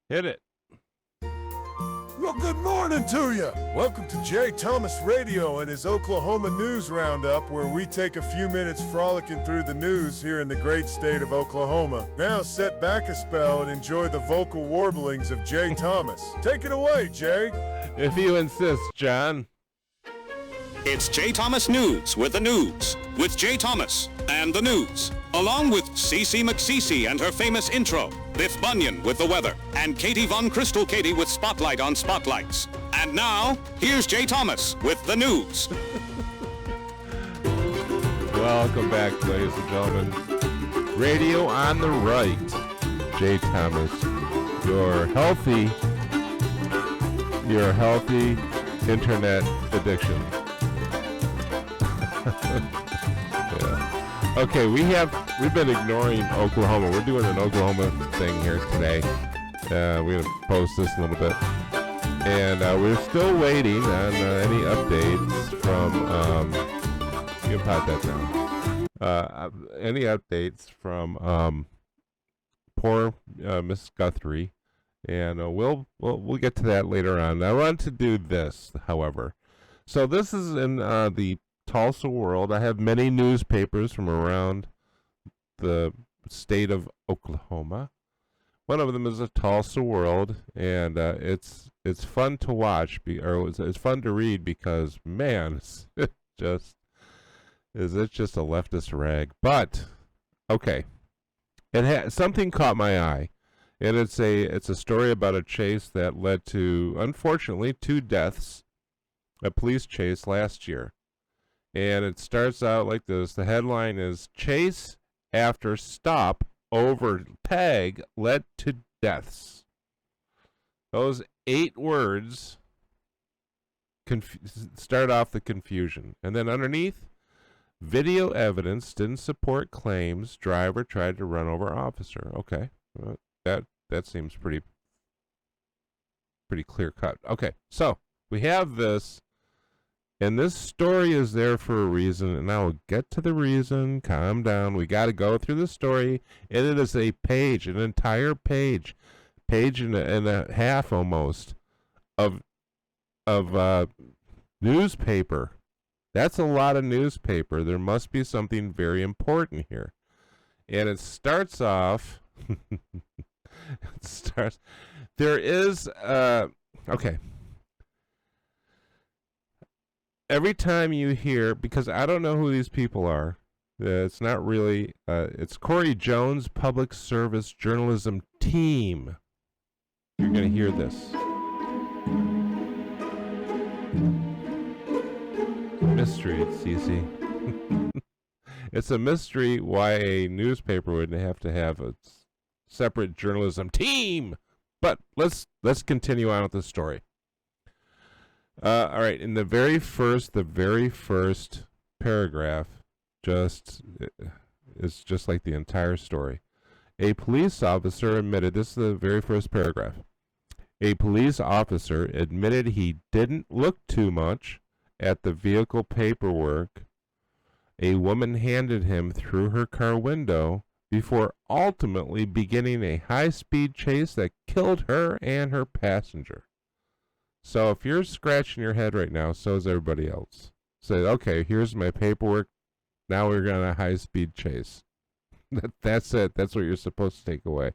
Hit it. Well, good morning to you. Welcome to Jay Thomas Radio and his Oklahoma News Roundup, where we take a few minutes frolicking through the news here in the great state of Oklahoma. Now sit back a spell and enjoy the vocal warblings of Jay Thomas. Take it away, Jay. If you insist, John. It's Jay Thomas News with the news, with Jay Thomas and the news, along with Cece McCece and her famous intro, Biff Bunyan with the weather, and Katie Von Crystal Katie with Spotlight on Spotlights. And now, here's Jay Thomas with the news. Welcome back, ladies and gentlemen. Radio on the right. Jay Thomas, your healthy internet addiction. Yeah. Okay, we've been ignoring Oklahoma. We're doing an Oklahoma thing here today. We're gonna post this a little bit, and we're still waiting on any updates from. You can pot that down. Any updates from poor Miss Guthrie, and we'll get to that later on. I want to do this, however. So this is in the Tulsa World. I have many newspapers from around the state of Oklahoma. One of them is the Tulsa World, and it's fun to watch, it's fun to read because, man, is it just a leftist rag? But okay, something caught my eye, and it's a story about a chase that led to, unfortunately, 2 deaths. A police chase last year. And it starts out like this. The headline is, Chase After Stop Over Tag Led to Deaths. Those 8 words start off the confusion. And then underneath, video evidence didn't support claims driver tried to run over officer. Okay. That seems pretty clear cut. Okay. So we have this. And this story is there for a reason, and I will get to the reason. Calm down. We got to go through the story, and it is a page, an entire page and a half almost of newspaper. That's a lot of newspaper. There must be something very important here, and it starts off. There is okay. Every time you hear, because I don't know who these people are, it's not really, it's Corey Jones Public Service Journalism Team. You're going to hear this. Mystery, Cece. It's a mystery why a newspaper would have to have a separate journalism team. But let's continue on with the story. All right. In the very first paragraph, it's just like the entire story. A police officer admitted, this is the very first paragraph. A police officer admitted he didn't look too much at the vehicle paperwork a woman handed him through her car window before ultimately beginning a high-speed chase that killed her and her passenger. So if you're scratching your head right now, so is everybody else. Say, okay, here's my paperwork. Now we're going on a high-speed chase. That's it. That's what you're supposed to take away.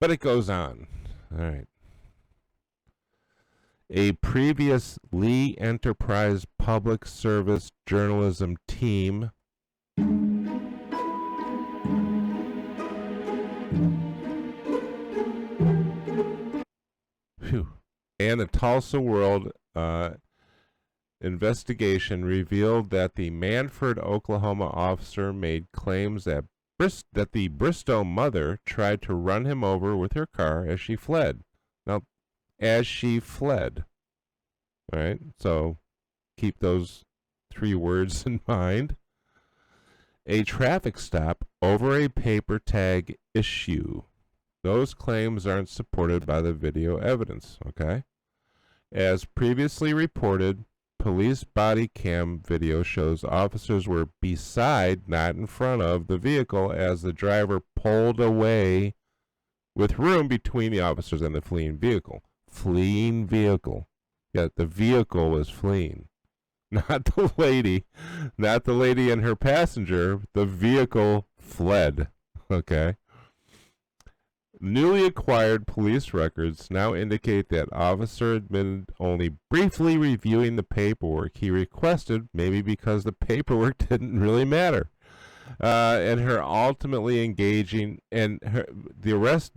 But it goes on. All right. A previous Lee Enterprise Public Service Journalism Team and the Tulsa World investigation revealed that the Manford, Oklahoma officer made claims that the Bristow mother tried to run him over with her car as she fled. Now, as she fled. All right, so keep those 3 words in mind. A traffic stop over a paper tag issue. Those claims aren't supported by the video evidence, okay? As previously reported, police body cam video shows officers were beside, not in front of, the vehicle as the driver pulled away with room between the officers and the fleeing vehicle. Fleeing vehicle. Yeah, the vehicle was fleeing. Not the lady. Not the lady and her passenger. The vehicle fled. Okay. Newly acquired police records now indicate that officer admitted only briefly reviewing the paperwork he requested, maybe because the paperwork didn't really matter. And her ultimately engaging and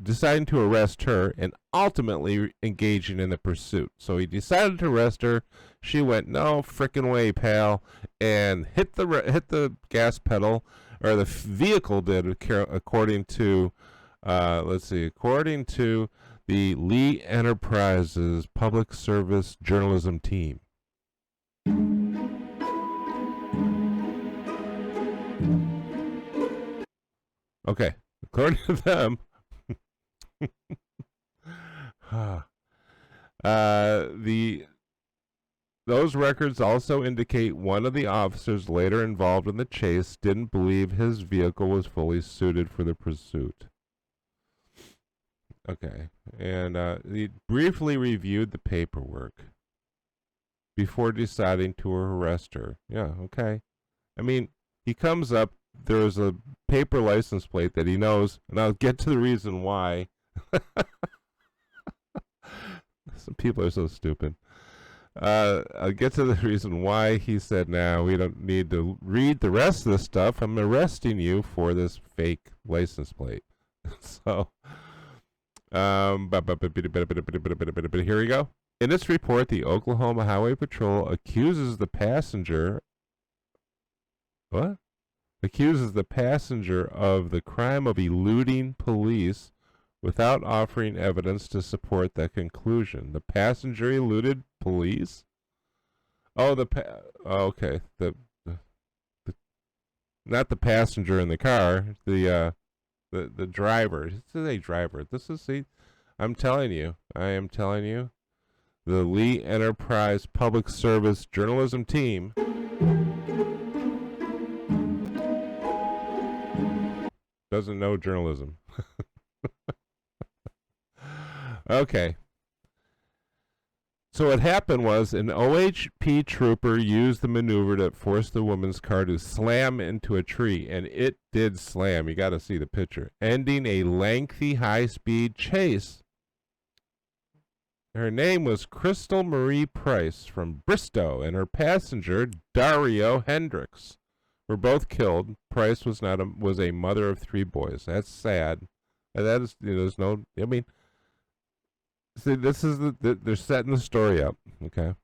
deciding to arrest her and ultimately engaging in the pursuit. So he decided to arrest her. She went, no frickin' way, pal, and hit the gas pedal, or the vehicle did, according to, according to the Lee Enterprises Public Service Journalism Team. Okay, according to them, those records also indicate one of the officers later involved in the chase didn't believe his vehicle was fully suited for the pursuit. Okay, and he briefly reviewed the paperwork before deciding to arrest her. Yeah, okay. I mean, he comes up, there's a paper license plate that he knows, and I'll get to the reason why. Some people are so stupid. I'll get to the reason why he said, "Now we don't need to read the rest of this stuff. I'm arresting you for this fake license plate." So, but here we go. In this report, the Oklahoma Highway Patrol accuses the passenger. What? Accuses the passenger of the crime of eluding police without offering evidence to support that conclusion. The passenger eluded police? Oh, okay. The not the passenger in the car, the driver. This is a driver. I'm telling you. I am telling you. The Lee Enterprise Public Service Journalism Team doesn't know journalism. Okay. So what happened was an OHP trooper used the maneuver to force the woman's car to slam into a tree, and it did slam. You got to see the picture. Ending a lengthy high-speed chase. Her name was Crystal Marie Price from Bristow, and her passenger, Dario Hendricks, were both killed. Price was a mother of 3 boys. That's sad. And that is, there's no, I mean, see, this is they're setting the story up, okay?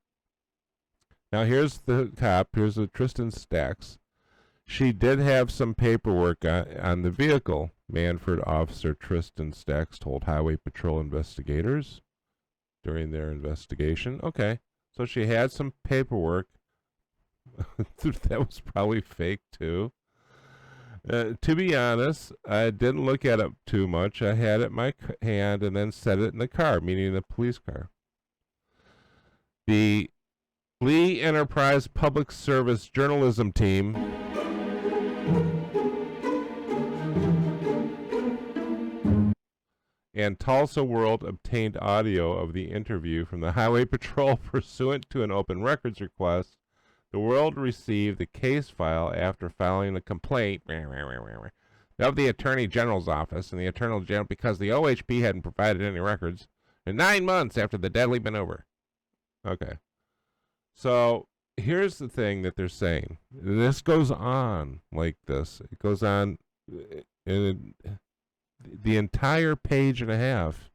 Now here's the cop. Here's Tristan Stacks. She did have some paperwork on the vehicle. Manford officer Tristan Stacks told Highway Patrol investigators during their investigation. Okay, so she had some paperwork. That was probably fake too. To be honest, I didn't look at it too much. I had it in my hand and then set it in the car, meaning the police car. The Lee Enterprise Public Service Journalism Team and Tulsa World obtained audio of the interview from the Highway Patrol pursuant to an open records request. The World received the case file after filing a complaint of the Attorney General's office and the Attorney General because the OHP hadn't provided any records in 9 months after the deadly maneuver. Okay. So here's the thing that they're saying. This goes on like this. It goes on in the entire page and a half.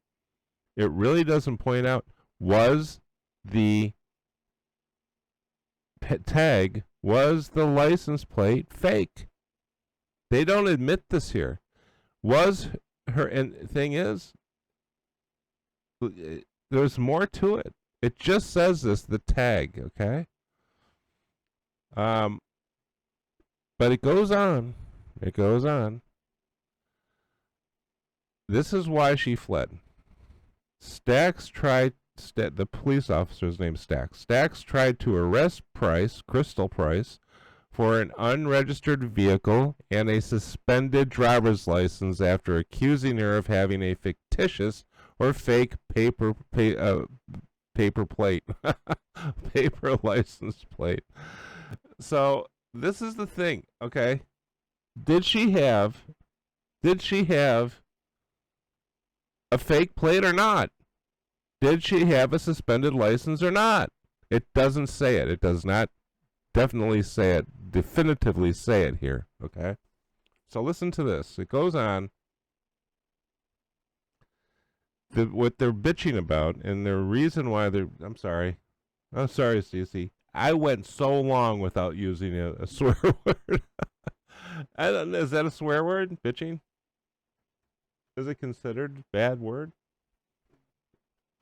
It really doesn't point out, was the tag, was the license plate fake? They don't admit this here. Was her, and thing is, there's more to it. It just says this, the tag, okay? But it goes on. It goes on. This is why she fled. Stacks tried, the police officer's named Stacks. Stacks tried to arrest Price, Crystal Price, for an unregistered vehicle and a suspended driver's license after accusing her of having a fictitious or fake paper plate, paper license plate. So this is the thing, okay? Did she have a fake plate or not? Did she have a suspended license or not? It doesn't say it. It does not definitively say it here, okay? So listen to this. It goes on. What they're bitching about and the reason why I'm sorry, Stacey. I went so long without using a swear word. Is that a swear word? Bitching? Is it considered a bad word?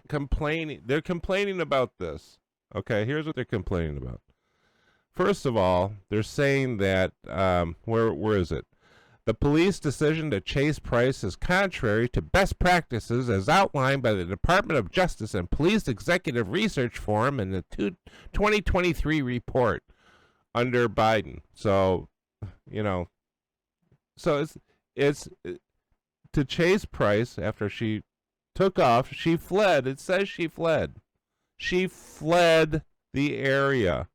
Complaining. They're complaining about this. Okay, here's what they're complaining about. First of all, they're saying that, where is it? The police decision to chase Price is contrary to best practices as outlined by the Department of Justice and Police Executive Research Forum in the 2023 report under Biden. So, so it's to chase Price after she took off. She fled. It says she fled. She fled the area.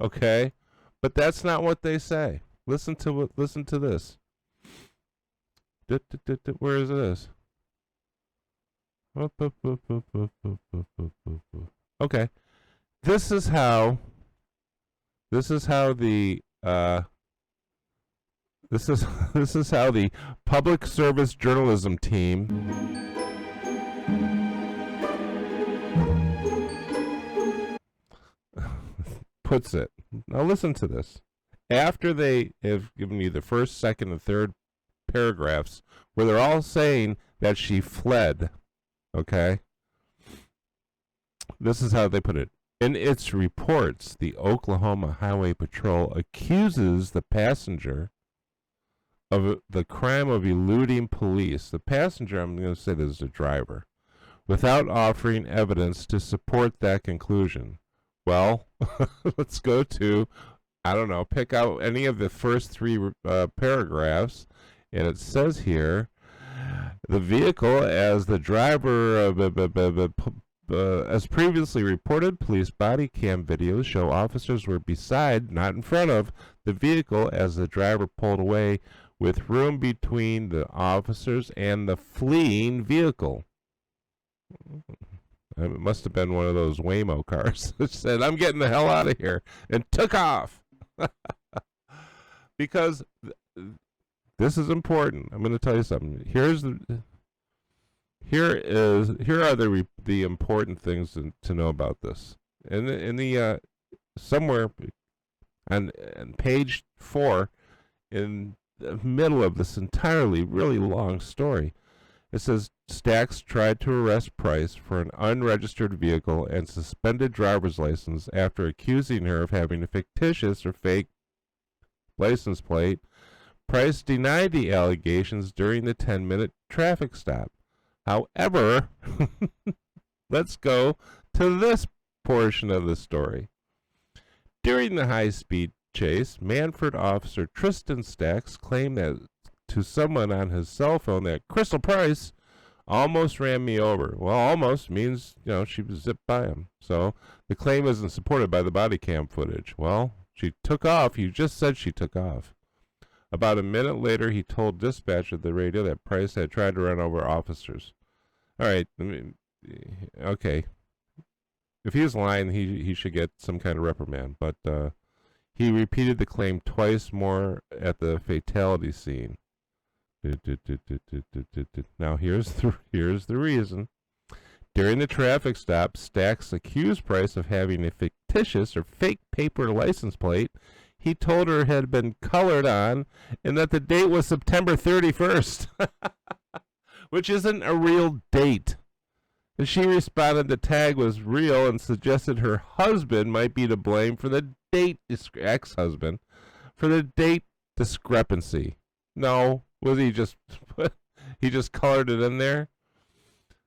Okay? But that's not what they say. Listen to this. Where is this? Okay. This is how the public service journalism team puts it. Now listen to this. After they have given you the first, second, and third paragraphs where they're all saying that she fled, okay? This is how they put it. In its reports, the Oklahoma Highway Patrol accuses the passenger of the crime of eluding police. The passenger, I'm going to say this is the driver, without offering evidence to support that conclusion. Well, let's go to, I don't know, pick out any of the first three paragraphs. And it says here, the vehicle, as the driver, as previously reported, police body cam videos show officers were beside, not in front of, the vehicle as the driver pulled away with room between the officers and the fleeing vehicle. It must have been one of those Waymo cars that said, I'm getting the hell out of here, and took off. Because this is important. I'm going to tell you something. Here are the important things to know about this. In the somewhere on page 4, in the middle of this entirely really long story, it says Stacks tried to arrest Price for an unregistered vehicle and suspended driver's license after accusing her of having a fictitious or fake license plate. Price denied the allegations during the 10-minute traffic stop. However, let's go to this portion of the story. During the high-speed chase, Manford officer Tristan Stacks claimed that to someone on his cell phone that Crystal Price almost ran me over. Well, almost means, she was zipped by him. So the claim isn't supported by the body cam footage. Well, she took off. You just said she took off. About a minute later, he told dispatch at the radio that Price had tried to run over officers. All right, okay. If he was lying, he should get some kind of reprimand. But he repeated the claim twice more at the fatality scene. Now here's the reason. During the traffic stop, Stacks accused Price of having a fictitious or fake paper license plate he told her had been colored on, and that the date was September 31st, which isn't a real date. And she responded the tag was real and suggested her husband might be to blame for the date, ex-husband, for the date discrepancy. No, was he just colored it in there?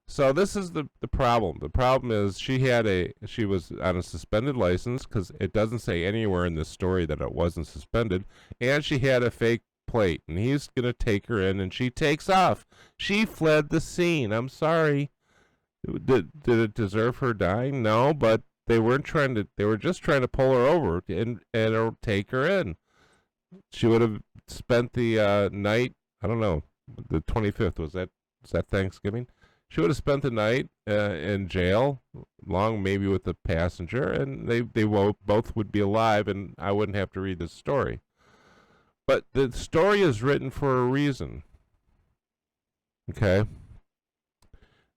So this is the problem. The problem is she was on a suspended license because it doesn't say anywhere in this story that it wasn't suspended, and she had a fake plate, and he's gonna take her in, and she takes off. She fled the scene. I'm sorry. Did it deserve her dying? No, but they weren't trying to. They were just trying to pull her over and take her in. She would have spent the night. I don't know. The 25th was that Thanksgiving? She would have spent the night in jail, long maybe with the passenger, and they both would be alive, and I wouldn't have to read this story. But the story is written for a reason. Okay?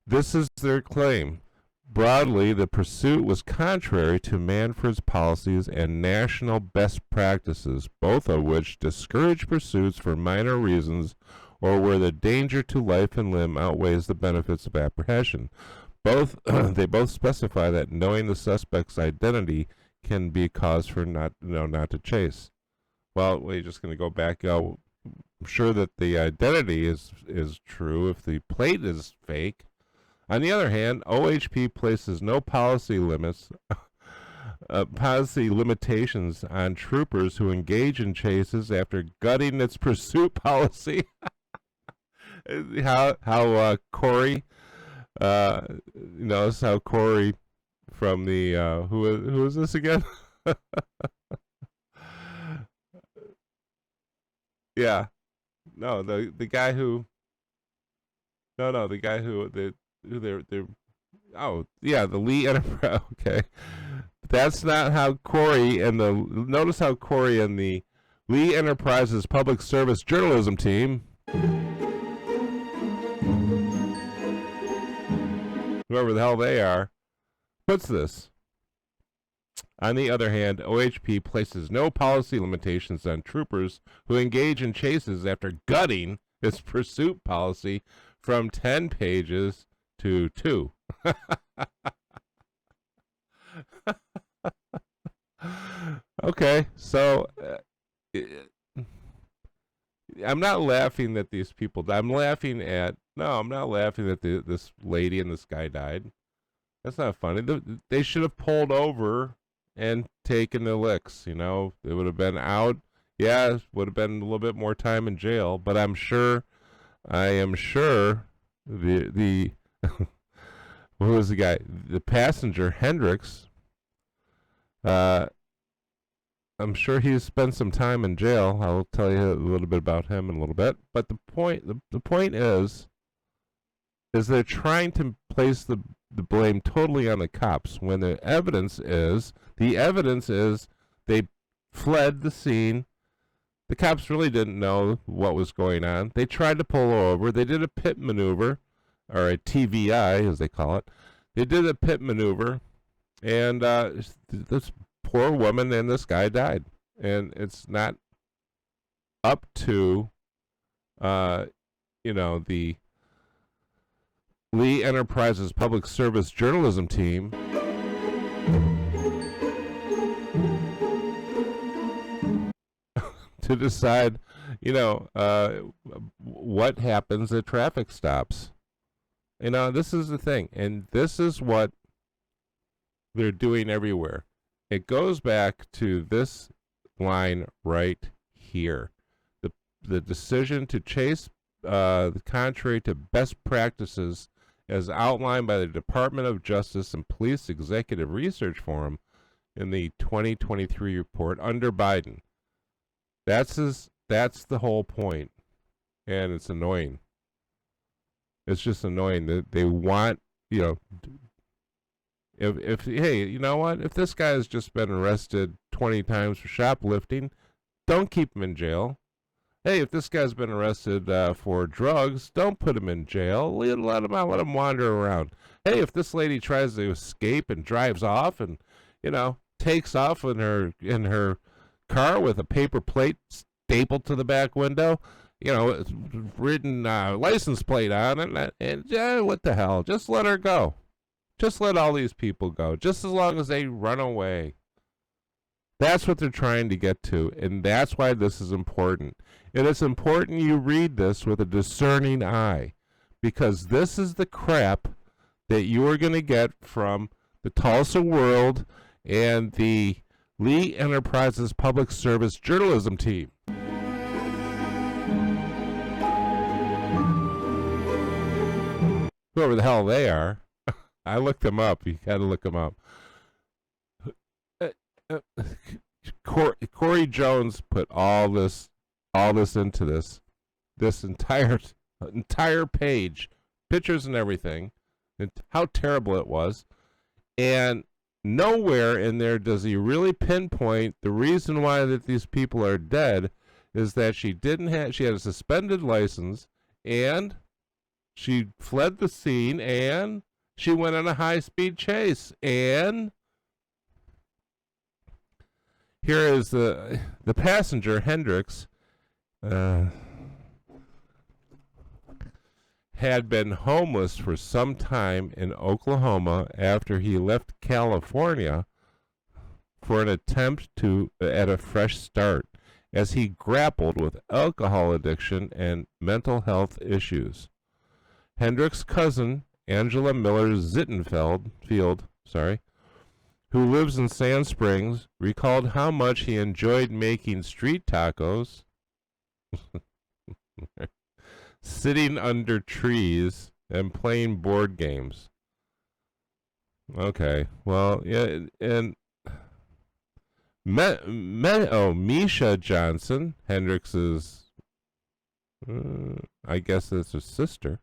This is their claim. Broadly, the pursuit was contrary to Manfred's policies and national best practices, both of which discourage pursuits for minor reasons or where the danger to life and limb outweighs the benefits of apprehension. They both specify that knowing the suspect's identity can be a cause for not to chase. Well, we're just going to go back. I'm sure that the identity is true if the plate is fake. On the other hand, OHP places no policy limitations on troopers who engage in chases after gutting its pursuit policy. How Corey, notice how Corey from the who is this again? Yeah, no, the guy who, no, the guy who they're oh yeah, the Lee Enterprise. Okay, that's not how Corey and notice how Corey and the Lee Enterprises Public Service Journalism team. Whoever the hell they are, puts this. On the other hand, OHP places no policy limitations on troopers who engage in chases after gutting its pursuit policy from 10 pages to 2. Okay, so I'm not laughing that these people died. I'm not laughing that this lady and this guy died. That's not funny. They should have pulled over and taken the licks. It would have been out. Yeah, it would have been a little bit more time in jail. But I am sure the who was the guy? The passenger Hendricks. I'm sure he's spent some time in jail. I'll tell you a little bit about him in a little bit. But the point is they're trying to place the blame totally on the cops when the evidence is they fled the scene. The cops really didn't know what was going on. They tried to pull over. They did a pit maneuver, or a TVI as they call it. They did a pit maneuver, and this poor woman and this guy died. And it's not up to the Lee Enterprises Public Service Journalism team to decide, what happens at traffic stops. This is the thing, and this is what they're doing everywhere. It goes back to this line right here. The decision to chase contrary to best practices as outlined by the Department of Justice and Police Executive Research Forum in the 2023 report under Biden. That's the whole point, and it's annoying. It's just annoying that they want, if hey, you know what? If this guy has just been arrested 20 times for shoplifting, don't keep him in jail. Hey, if this guy's been arrested for drugs, don't put him in jail. Let him out. Let him wander around. Hey, if this lady tries to escape and drives off and, takes off in her car with a paper plate stapled to the back window, written license plate on it, and what the hell? Just let her go. Just let all these people go, just as long as they run away. That's what they're trying to get to, and that's why this is important. And it's important you read this with a discerning eye, because this is the crap that you are going to get from the Tulsa World and the Lee Enterprises Public Service Journalism team. Whoever the hell they are. I looked them up. You got to look them up. Corey Jones put all this into this entire page, pictures and everything, and how terrible it was. And nowhere in there does he really pinpoint the reason why that these people are dead is that she had a suspended license, and she fled the scene, and she went on a high-speed chase, and here is the passenger, Hendricks, had been homeless for some time in Oklahoma after he left California for an attempt at a fresh start as he grappled with alcohol addiction and mental health issues. Hendricks' cousin, Angela Miller Zittenfeld, who lives in Sand Springs, recalled how much he enjoyed making street tacos, sitting under trees, and playing board games. Okay, well, yeah, and Misha Johnson, Hendricks's, I guess it's her sister.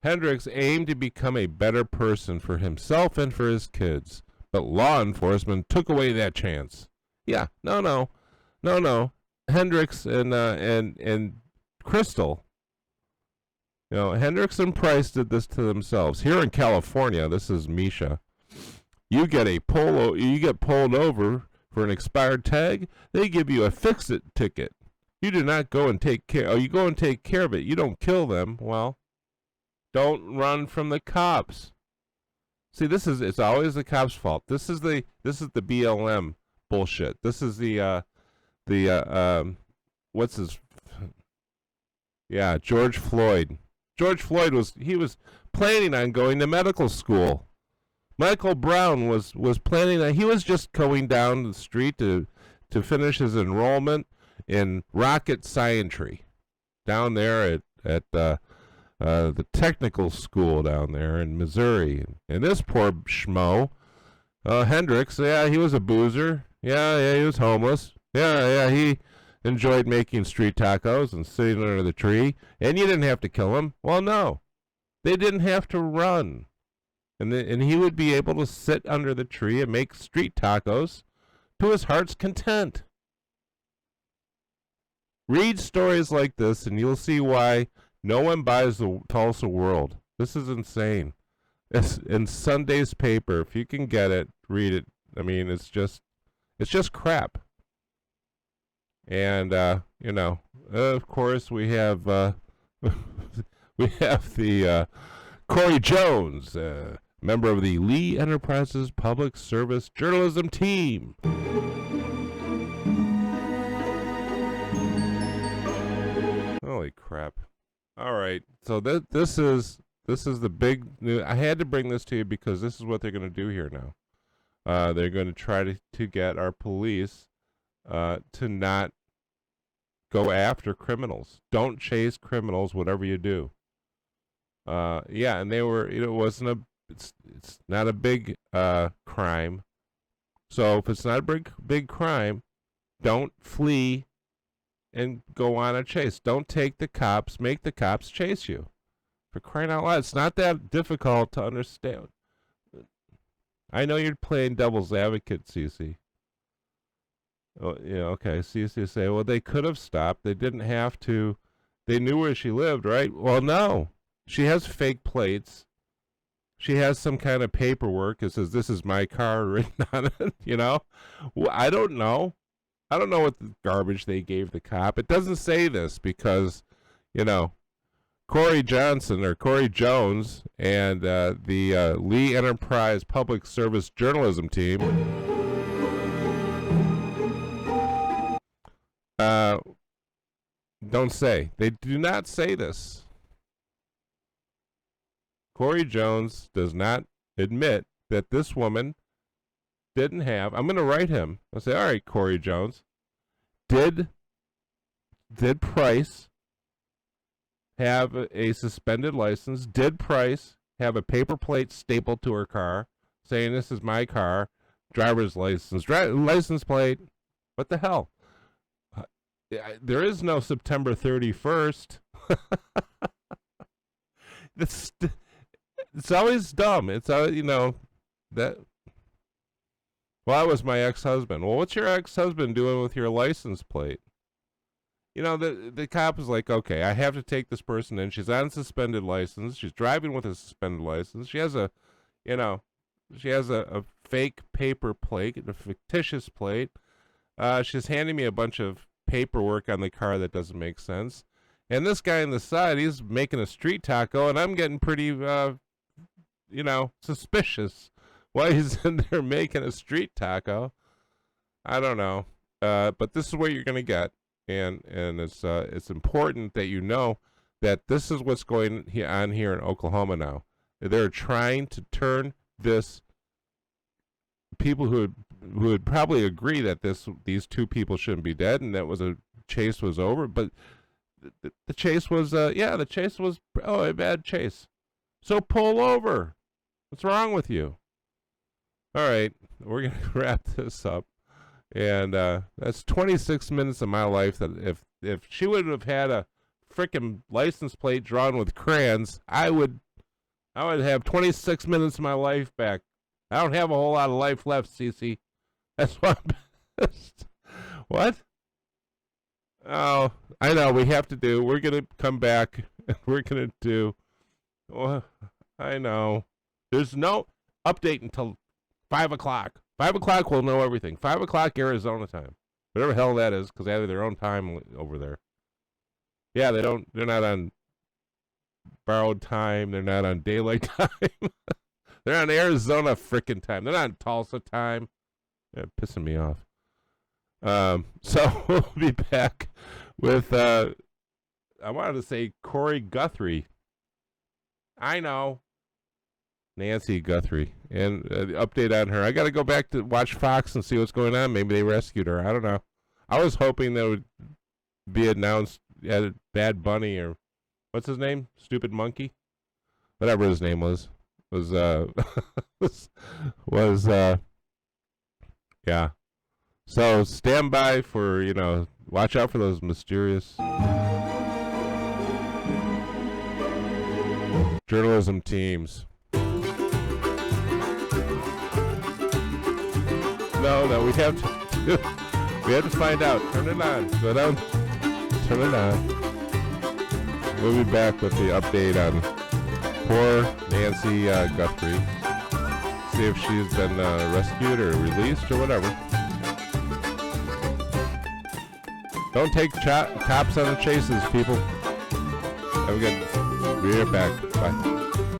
Hendricks aimed to become a better person for himself and for his kids, but law enforcement took away that chance. Yeah, no. Hendricks and Crystal, Hendricks and Price did this to themselves. Here in California, this is Misha. You get pulled over for an expired tag. They give you a fix-it ticket. You do not go and take care. Oh, you go and take care of it. You don't kill them. Well, don't run from the cops. See, it's always the cops' fault. This is the BLM bullshit. This is what's his? Yeah, George Floyd. George Floyd was planning on going to medical school. Michael Brown was planning on. He was just going down the street to finish his enrollment in rocket scientry down there at the technical school down there in Missouri. And this poor schmo, Hendricks, yeah, he was a boozer. Yeah, he was homeless. Yeah, he enjoyed making street tacos and sitting under the tree. And you didn't have to kill him. Well, no. They didn't have to run. And he would be able to sit under the tree and make street tacos to his heart's content. Read stories like this, and you'll see why no one buys the Tulsa World. This is insane. It's in Sunday's paper. If you can get it, read it. I mean, it's just crap. And of course, we have the Corey Jones, member of the Lee Enterprises Public Service Journalism team. Holy crap. All right. So this is the big news. I had to bring this to you because this is what they're going to do here now. They're going to try to get our police to not go after criminals. Don't chase criminals, whatever you do. Yeah, and it's not a big crime. So if it's not a big crime, don't flee and go on a chase. Don't make the cops chase you. For crying out loud, it's not that difficult to understand. I know you're playing devil's advocate, Cece. Oh, yeah, okay. Cece say, well, they could have stopped. They didn't have to. They knew where she lived, right? Well, no. She has fake plates. She has some kind of paperwork that says, this is my car written on it, Well, I don't know. I don't know what the garbage they gave the cop. It doesn't say this because, Corey Johnson or Corey Jones and the Lee Enterprise Public Service Journalism team don't say. They do not say this. Corey Jones does not admit that this woman didn't have. I'm going to write him. I'll say, all right, Corey Jones, did Price have a suspended license? Did Price have a paper plate stapled to her car saying this is my car, driver's license, license plate? What the hell? There is no September 31st. It's always dumb. It's always, that. Well, that was my ex-husband. Well, what's your ex-husband doing with your license plate? The cop is like, okay, I have to take this person in. She's on suspended license. She's driving with a suspended license. She has a fake paper plate, a fictitious plate. She's handing me a bunch of paperwork on the car that doesn't make sense. And this guy on the side, he's making a street taco, and I'm getting pretty, suspicious. Why he's in there making a street taco? I don't know. But this is what you're going to get. And it's important that you know that this is what's going on here in Oklahoma now. They're trying to turn this. People who would probably agree that these two people shouldn't be dead and that chase was over, but the chase was a bad chase. So pull over. What's wrong with you? All right, we're gonna wrap this up. And that's 26 minutes of my life that if she would have had a frickin' license plate drawn with crayons, I would have 26 minutes of my life back. I don't have a whole lot of life left, Cece. That's what I'm pissed. What? Oh, I know, we have to do. We're going to come back and we're going to do. Well, I know. There's no update until 5 o'clock. 5 o'clock, we'll know everything. 5 o'clock Arizona time. Whatever the hell that is, because they have their own time over there. Yeah, they're not on borrowed time. They're not on daylight time. They're on Arizona frickin' time. They're not on Tulsa time. They're pissing me off. So we'll be back with, I wanted to say Corey Guthrie. I know. Nancy Guthrie. And the update on her. I got to go back to watch Fox and see what's going on. Maybe they rescued her. I don't know. I was hoping that would be announced at Bad Bunny or what's his name? Stupid Monkey? Whatever his name was yeah. So stand by for, watch out for those mysterious journalism teams. No, we have to find out. Turn it on. Go down. Turn it on. We'll be back with the update on poor Nancy Guthrie. See if she's been rescued or released or whatever. Don't take cops on the chases, people. Have a good. Be right back. Bye.